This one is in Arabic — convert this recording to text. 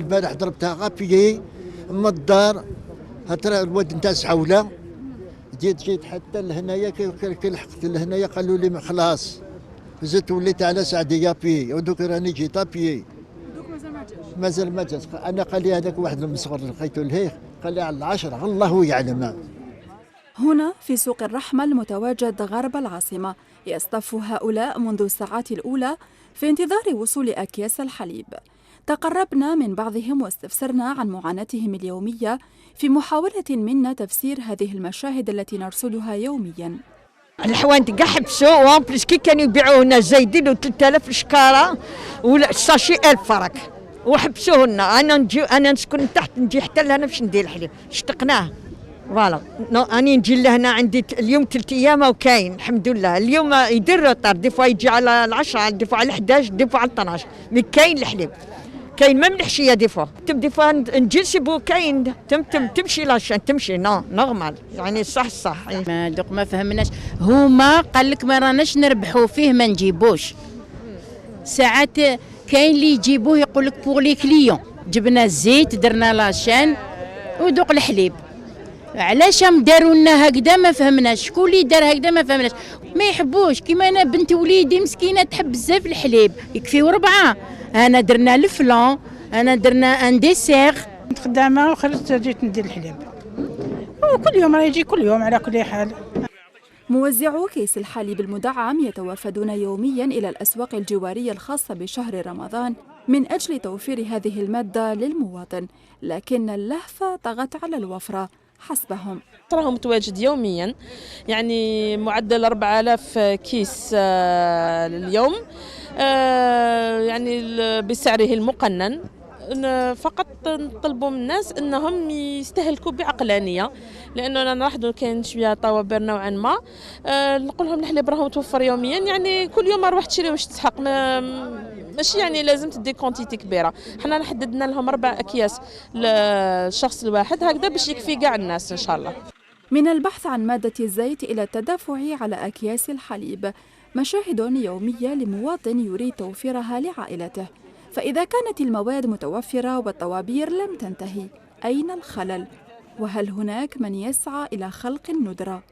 البارح ضربتها غابيي من الدار، هترى الواد نتاع سحوله، جيت حتى لهنايا كي لحقت لهنايا قالوا لي خلاص، زدت وليت على سعديه بي، ودوك راني جيت بي. دوك مازال ما جاش. انا قال لي هذاك واحد المصغر لقيته لهيه، قال لي على 10 الله يعلم. هنا في سوق الرحمة المتواجد غرب العاصمة يصطف هؤلاء منذ الساعات الأولى في انتظار وصول أكياس الحليب. تقربنا من بعضهم واستفسرنا عن معاناتهم اليومية في محاولة منا تفسير هذه المشاهد التي نرصدها يومياً. الحوانت كاع حبسوا، وان بليس كي كانوا يبيعوا هنا زايدين 3000 شكاره ولا الساشي 1000 فرق وحبسوهن. انا نسكن تحت، نجي حتى لهنا باش ندير الحليب، اشتقناه. فوالا اني نجي لهنا عندي اليوم 3 ايام وكاين الحمد لله. اليوم يدير روطار، دي فوا يجي على 10، دي فوا على 11، دي فوا على 12، مي كاين الحليب، كاين ميم الحشيه دي فوا نجي نسيبو كاين تمشي لاشان تمشي نورمال يعني صح. ما دوك ما فهمناش، هما قال لك ما راناش نربحوا فيه ما نجيبوش. ساعات كاين اللي يجيبوه يقول لك بوغ لي كليون، جبنا الزيت درنا لاشان ودوق الحليب. علاش هم داروا لنا هكذا ما فهمناش، شكون اللي دار هكذا ما فهمناش. ما يحبوش، كيما انا بنت وليدي مسكينه تحب بزاف الحليب، يكفيو 4. انا درنا الفلان، انا درنا ان ديسير. كنت خدامه وخرجت جيت ندير الحليب، وكل يوم راه يجي كل يوم على كل حال. موزعو كيس الحليب المدعم يتوافدون يوميا إلى الأسواق الجوارية الخاصة بشهر رمضان من أجل توفير هذه المادة للمواطن، لكن اللهفة طغت على الوفرة حسبهم. راهو متواجد يوميا، يعني معدل 4000 كيس اليوم، يعني بسعره المقنن. فقط نطلبوا من الناس انهم يستهلكوا بعقلانيه، لانه انا نلاحظوا كاين شويه طوابير نوعا ما. نقول لهم الحليب راهو متوفر يوميا، يعني كل يوم اروح تشري واش تسحق، ماشي يعني لازم تدي كونتيتي كبيره. حنا حددنا لهم 4 اكياس للشخص الواحد هكذا باش يكفي كاع الناس ان شاء الله. من البحث عن مادة الزيت إلى التدافع على أكياس الحليب، مشاهد يومية لمواطن يريد توفيرها لعائلته. فإذا كانت المواد متوفرة والطوابير لم تنتهي، أين الخلل؟ وهل هناك من يسعى إلى خلق الندرة؟